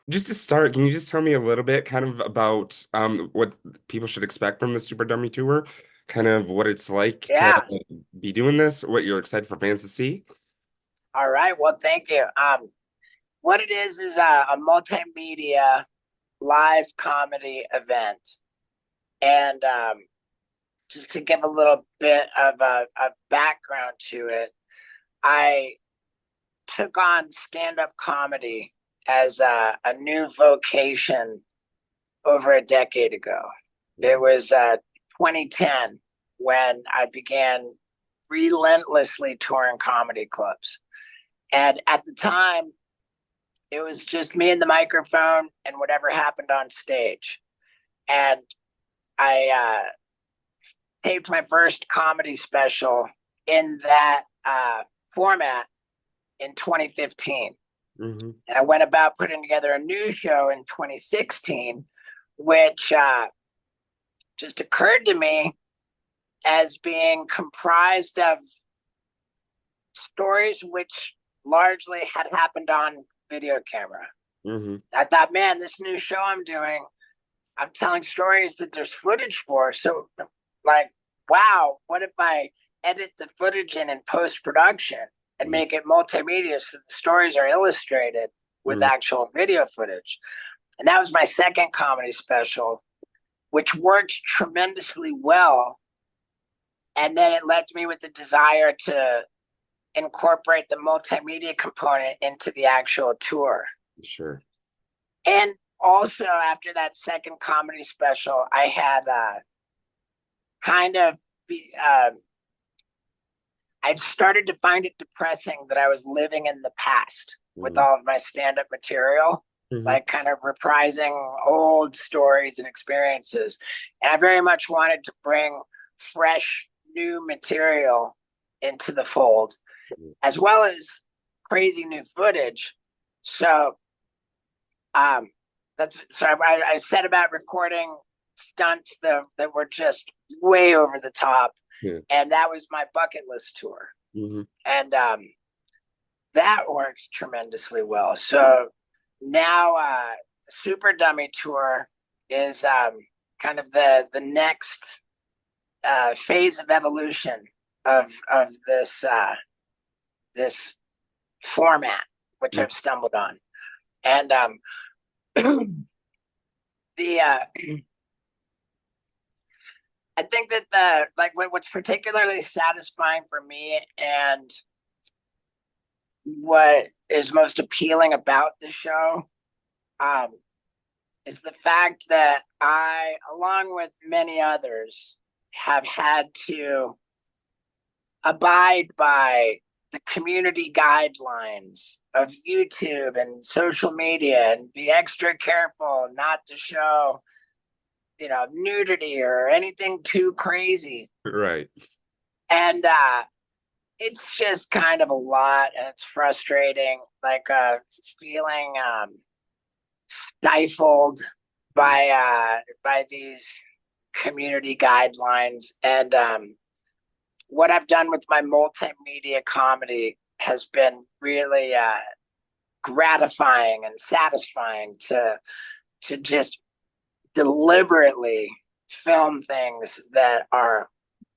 Just to start, can you just tell me a little bit kind of about what people should expect from the Super Dummy Tour? Kind of what it's like to Yeah. be doing this, what you're excited for fans to see? All right. Well, thank you. What it is a multimedia live comedy event, and just to give a little bit of a background to it, I took on stand-up comedy as a new vocation over a decade ago. It Mhm. was 2010 when I began relentlessly touring comedy clubs. And at the time, it was just me and the microphone and whatever happened on stage. And I taped my first comedy special in that format in 2015. Mhm. And I went about putting together a new show in 2016, which just occurred to me as being comprised of stories which largely had happened on video camera. Mhm. I thought, man, this new show I'm doing, I'm telling stories that there's footage for. So, like, wow, what if I edit the footage in post production and Mhm. make it multimedia so the stories are illustrated with Mhm. actual video footage? And that was my second comedy special, which worked tremendously well. And then it left me with the desire to incorporate the multimedia component into the actual tour. Sure. And also, after that second comedy special, I had kind of be, I started to find it depressing that I was living in the past with Mhm. all of my stand up material, Mhm. like kind of reprising old stories and experiences. And I very much wanted to bring fresh, new material into the fold, as well as crazy new footage. So, um, I set about recording stunts that were just way over the top, Yeah. and that was my bucket list tour. Mhm. And that works tremendously well. So now, the Super Dummy Tour is kind of the next phase of evolution of this format, which Mhm. I've stumbled on. And the I think that the like what's particularly satisfying for me and what is most appealing about the show um, is the fact that I, along with many others, have had to abide by the community guidelines of YouTube and social media and be extra careful not to show, nudity or anything too crazy. Right. And it's just kind of a lot and it's frustrating, like feeling stifled by these community guidelines. And what I've done with my multimedia comedy has been really gratifying and satisfying to just deliberately film things that are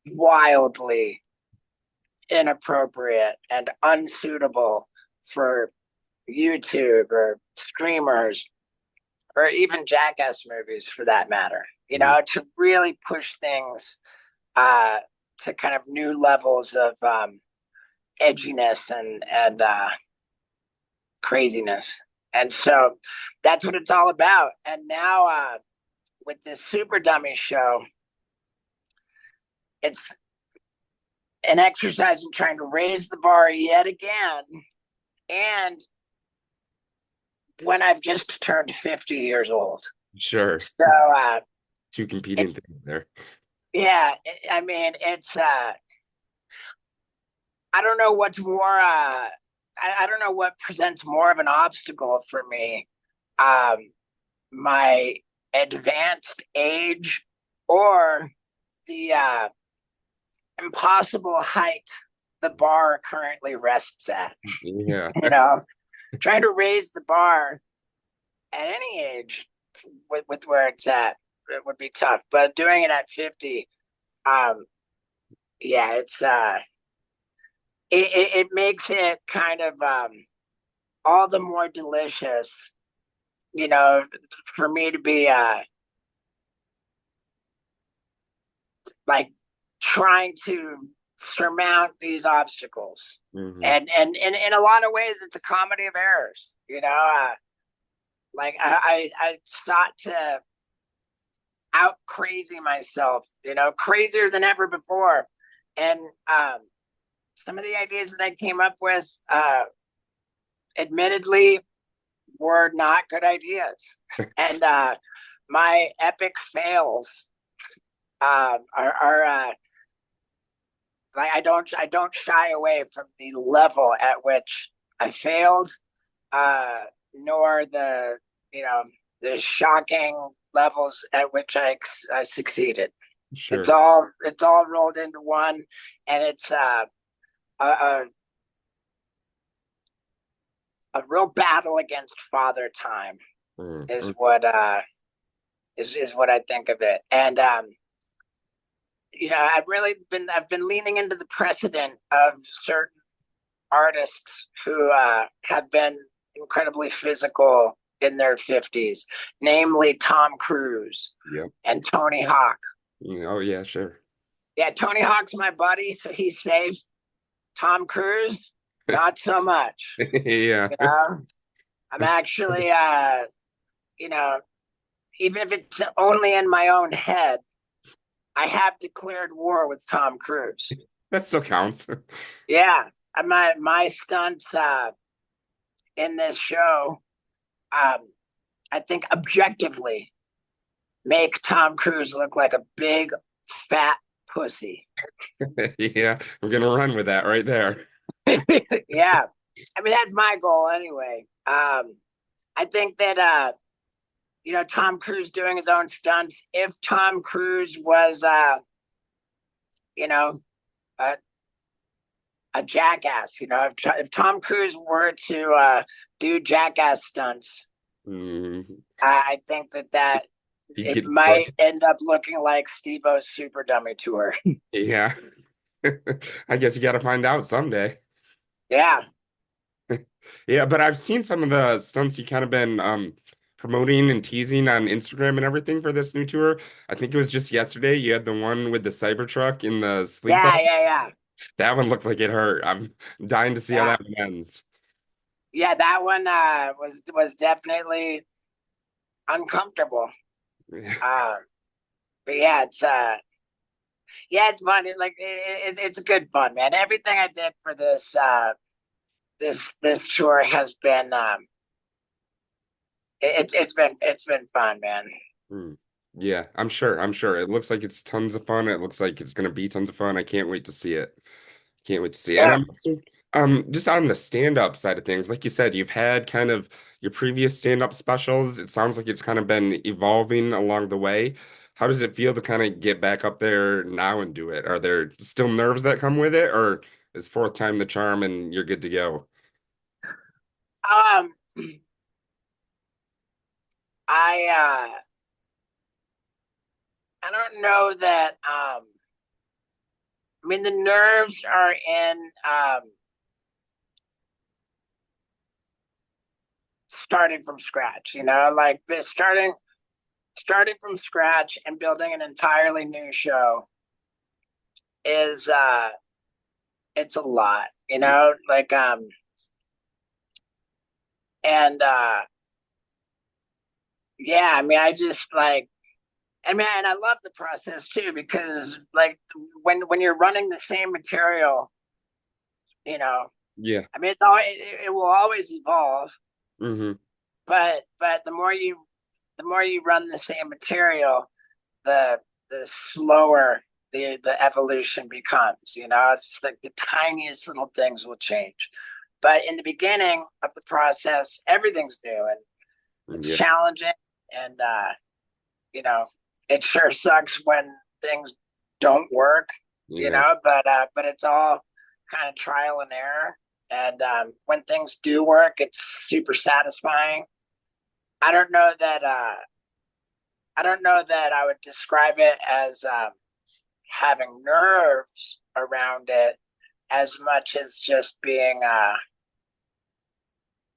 wildly inappropriate and unsuitable for YouTube or streamers or even Jackass movies for that matter. Mhm. To really push things uh, to kind of new levels of edginess and craziness. And so that's what it's all about. And now with this Super Dummy show, it's an exercise in trying to raise the bar yet again. And when I've just turned 50 years old. Sure. So Two competing it's, things there. yeah, I mean, I don't know what's more, I don't know what presents more of an obstacle for me. Um, my advanced age or the impossible height the bar currently rests at. Yeah. you know, Trying to raise the bar at any age with where it's at, it would be tough. But doing it at 50, um, yeah, it makes it kind of all the more delicious, you know, for me to be like trying to surmount these obstacles. Hmm. And in a lot of ways, it's a comedy of errors. Like I sought to out crazy myself, crazier than ever before. And some of the ideas that I came up with, admittedly, were not good ideas. And my epic fails are like I don't shy away from the level at which I failed, nor you know the shocking levels at which I succeeded. It's Sure. all it's all rolled into one, and it's a, a a real battle against father time is Mm. is what I think of it. And I've been leaning into the precedent of certain artists who have been incredibly physical in their 50s, namely Tom Cruise Yep. and Tony Hawk. Oh yeah, sure. Yeah, Tony Hawk's my buddy, so he's safe. Tom Cruise, not so much. Yeah. You know, I'm actually, you know, even if it's only in my own head, I have declared war with Tom Cruise. That still counts. Yeah, my stunts in this show, um, I think objectively make Tom Cruise look like a big fat pussy. Yeah, we're gonna run with that right there. Yeah, I mean that's my goal anyway. I think that Tom Cruise doing his own stunts. If Tom Cruise was you know a, a jackass, if Tom Cruise were to do jackass stunts, Mm, I think that he'd it get might crushed. end up looking like Steve-O's Super Dummy Tour. Yeah. I guess you got to find out someday. Yeah. Yeah, but I've seen some of the stunts you kind of been promoting and teasing on Instagram and everything for this new tour. I think it was just yesterday. You had the one with the Cybertruck in the sleep Yeah, ball. yeah, yeah. That one looked like it hurt. I'm dying to see how Yeah. that one ends. Yeah, that one was definitely uncomfortable. Uh but it's fun. It's a good fun, man. Everything I did for this tour has been it's been fun, man. Hmm. Yeah, I'm sure. I'm sure. It looks like it's tons of fun. It looks like it's gonna be tons of fun. I can't wait to see it. Can't wait to see it. And Yeah. I'm also, just on the stand-up side of things, like you said, you've had kind of your previous stand-up specials. It sounds like it's kind of been evolving along the way. How does it feel to kind of get back up there now and do it? Are there still nerves that come with it, or is fourth time the charm and you're good to go? Um I I don't know that I mean the nerves are in starting from scratch, like this starting from scratch and building an entirely new show is it's a lot, like and yeah, I mean I just like I mean and I love the process too because like when you're running the same material, you know, Yeah. I mean it will always evolve, Hmm. but the more you run the same material, the slower the evolution becomes. It's like the tiniest little things will change. But in the beginning of the process, everything's new and it's Yeah. challenging, and you know, it sure sucks when things don't work. Yeah. But it's all kind of trial and error. And when things do work, it's super satisfying. I don't know that I don't know that I would describe it as having nerves around it as much as just being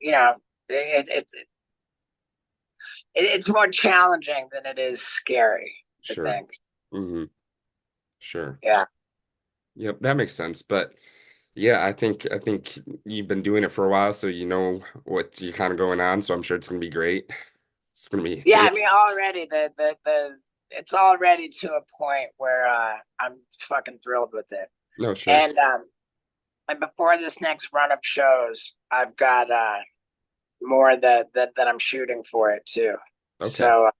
you know it, it's it's more challenging than it is scary, I Sure. think. Hmm. Sure. Yeah. Yep, that makes sense. But yeah, I think you've been doing it for a while, so you know what you're kind of going on. So I'm sure it's gonna be great. It's gonna be Yeah, yeah. I mean already the it's already to a point where I'm fucking thrilled with it. No, sure. And before this next run of shows, I've got more that I'm shooting for it too. Okay. So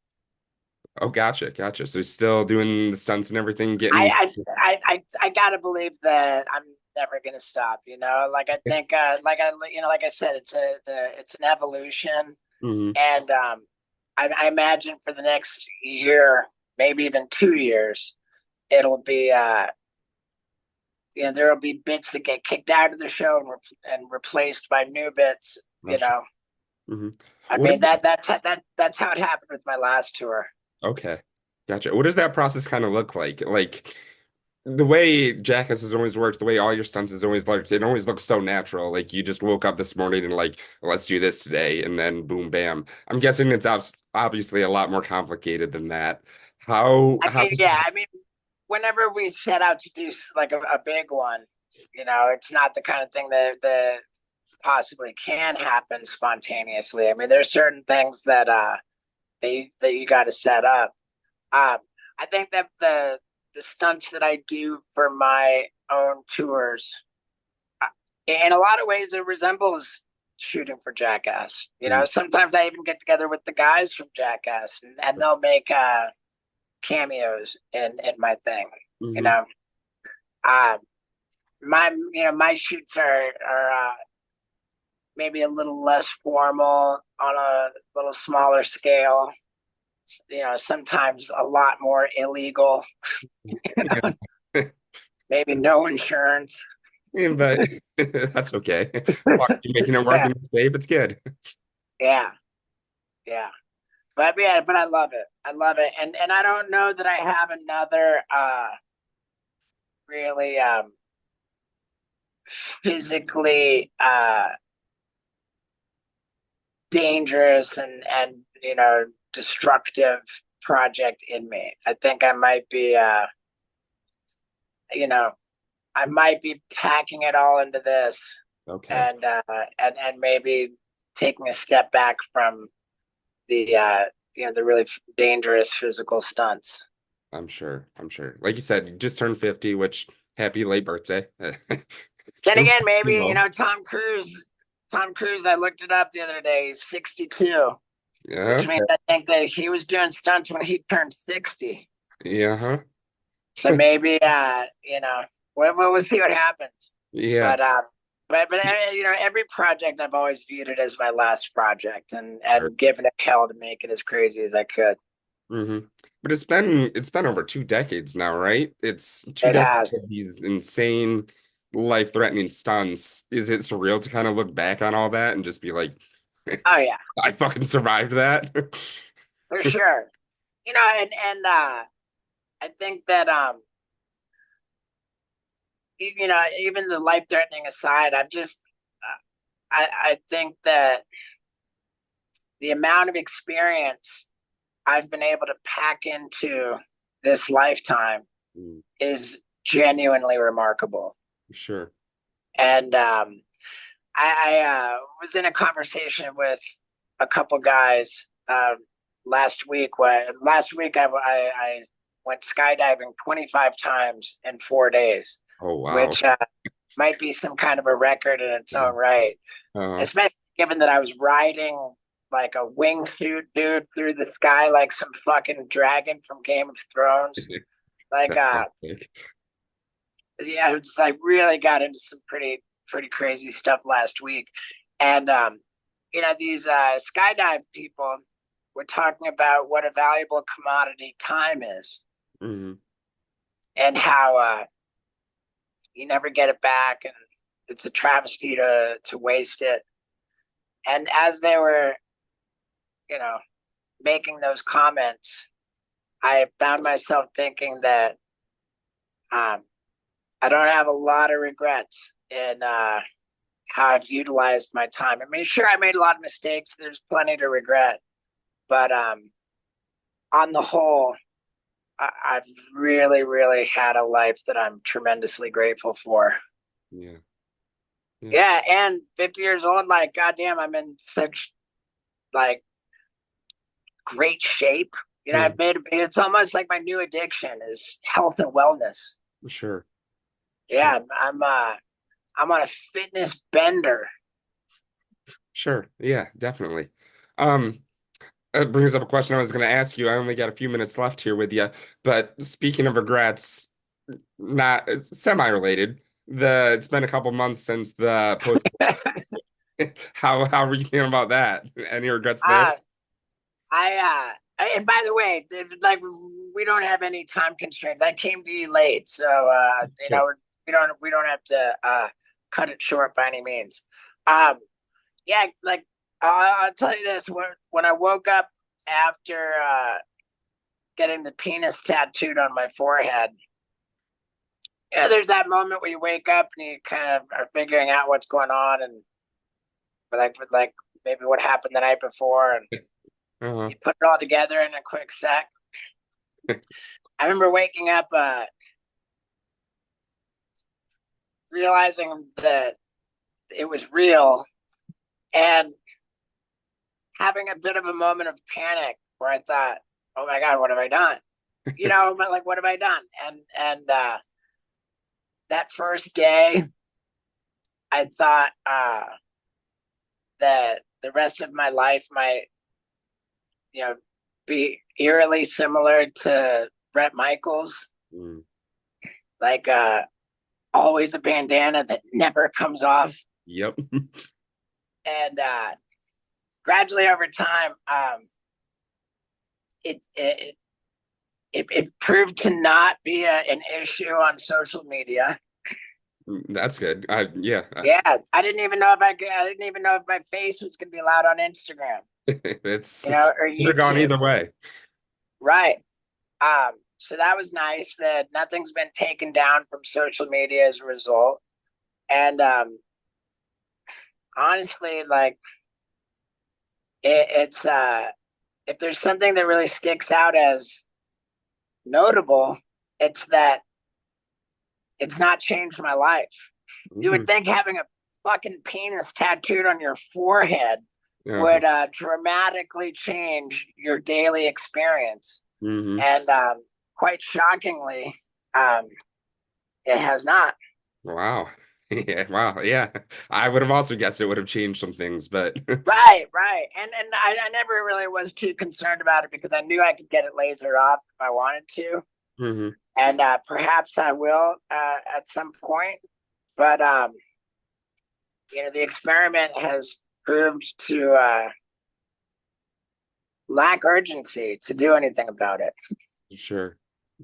Oh, gotcha, gotcha. So he's still doing the stunts and everything, getting. I gotta believe that I'm never gonna stop. Like I think, like I said, it's an evolution, Hmm. and I imagine for the next year, maybe even 2 years, it'll be there will be bits that get kicked out of the show and replaced by new bits. Oh, You sure. know, Hmm. I What? mean that's how it happened with my last tour. Okay, gotcha. What does that process kind of look like? Like the way Jackass has always worked, the way all your stunts has always looked, it always looks so natural. Like you just woke up this morning and like, let's do this today, and then boom, bam. I'm guessing it's obviously a lot more complicated than that. How I how mean, yeah, I mean, whenever we set out to do like a big one, it's not the kind of thing that possibly can happen spontaneously. I mean, there's certain things that you got to set up. Um, I think that the stunts that I do for my own tours, in a lot of ways, it resembles shooting for Jackass. mm, Sometimes I even get together with the guys from Jackass, and they'll make cameos in my thing. You mhm. know, uh, my shoots are maybe a little less formal on a little smaller scale. Sometimes a lot more illegal. Yeah. Maybe no insurance. Yeah, but that's okay. As long as you're making it work Yeah, and it's safe, it's good. yeah, yeah. But yeah, but I love it. I love it, and I don't know that I have another really physically dangerous and destructive project in me. I think I might be you know I might be packing it all into this Okay. and and maybe taking a step back from the the really dangerous physical stunts. I'm sure. I'm sure. Like you said, you just turned 50, which happy late birthday. Then Can't again, wait to maybe go. Tom Cruise. I looked it up the other day. He's 62, Yeah. which means I think that he was doing stunts when he turned 60. Yeah. Huh. So maybe we'll see what happens. Yeah. But every project I've always viewed it as my last project and Sure. given it hell to make it as crazy as I could. Hmm. But it's been over 2 decades now, right? It's two It decades has. of these insane, life-threatening stunts. Is it surreal to kind of look back on all that and just be like, Oh yeah, I fucking survived that? for sure. And I think that even the life threatening aside, I've just I think that the amount of experience I've been able to pack into this lifetime Mm, is genuinely remarkable. sure. And I was in a conversation with a couple guys last week. Last week I went skydiving 25 times in 4 days, Oh, wow. which might be some kind of a record in its Yeah. own right, Uh, especially given that I was riding like a wingsuit dude through the sky like some fucking dragon from Game of Thrones. Like that's fantastic. yeah, it's like really got into some pretty crazy stuff last week. And these skydive people were talking about what a valuable commodity time is Hmm. and how you never get it back and it's a travesty to waste it. And as they were you know, making those comments, I found myself thinking that um, I don't have a lot of regrets in how I've utilized my time. I mean, sure, I made a lot of mistakes. There's plenty to regret, but on the whole, I've really, really had a life that I'm tremendously grateful for. Yeah. Yeah. Yeah, and 50 years old, like, goddamn, I'm in such like great shape. You know, Yeah. I've made it's almost like my new addiction is health and wellness. Sure. Sure. Yeah, I'm on a fitness bender. Sure. Yeah, definitely. Um, That brings up a question I was going to ask you. I only got a few minutes left here with you, but speaking of regrets, not semi-related. It's been a couple months since the post. How are you feeling about that? Any regrets there? uh and by the way, like we don't have any time constraints. I came to you late, so Sure. we don't have to cut it short by any means. Um, yeah, like I'll tell you this: when I woke up after getting the penis tattooed on my forehead, yeah, there's that moment where you wake up and you kind of are figuring out what's going on and like maybe what happened the night before, and Uh-huh. you put it all together in a quick sec. I remember waking up, realizing that it was real and having a bit of a moment of panic where I thought, "Oh my god, what have I done?" You know, like what have I done? And that first day, I thought that the rest of my life might, you know, be eerily similar to Brett Michaels, Mm. like always a bandana that never comes off. Yep. And gradually over time, it, it it proved to not be an issue on social media. That's good. Yeah. Yeah, I didn't even know if I didn't even know if my face was going to be allowed on Instagram, It's you know, or could have gone YouTube. either way. Right. So that was nice that nothing's been taken down from social media as a result. And honestly, like it's if there's something that really sticks out as notable, it's that it's not changed my life. You would Mhm. think having a fucking penis tattooed on your forehead Uh-huh. would dramatically change your daily experience. Hmm. And quite shockingly, um, it has not. Wow. Yeah, wow. Yeah. I would have also guessed it would have changed some things, but Right, right. And I never really was too concerned about it because I knew I could get it lasered off if I wanted to. hmm. And perhaps I will at some point. But you know, the experiment has proved to lack urgency to do anything about it. Sure.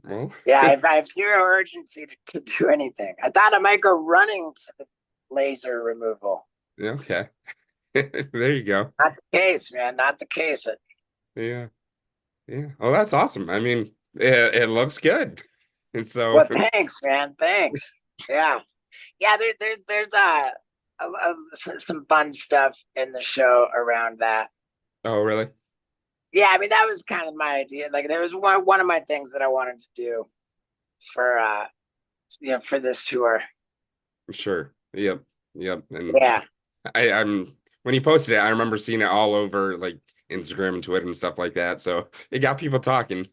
Well, Yeah, I have zero urgency to do anything. I thought I might go running to the laser removal. okay. There you go. Not the case, man. Not the case. Yeah. Yeah. Oh, that's awesome. I mean, it looks good. And so, Well, thanks, man. Thanks. Yeah, yeah. There's some fun stuff in the show around that. oh, really? Yeah, I mean that was kind of my idea. Like there was one of my things that I wanted to do for for this tour. Sure. Yep. Yep. And Yeah, I'm when he posted it, I remember seeing it all over like Instagram and Twitter and stuff like that. So it got people talking.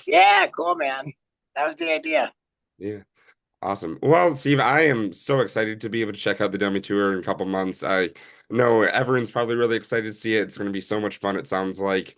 yeah, cool, man. That was the idea. Yeah. Awesome. Well, Steve, I am so excited to be able to check out the Dummy Tour in a couple months. I know everyone's probably really excited to see it. It's going to be so much fun, it sounds like.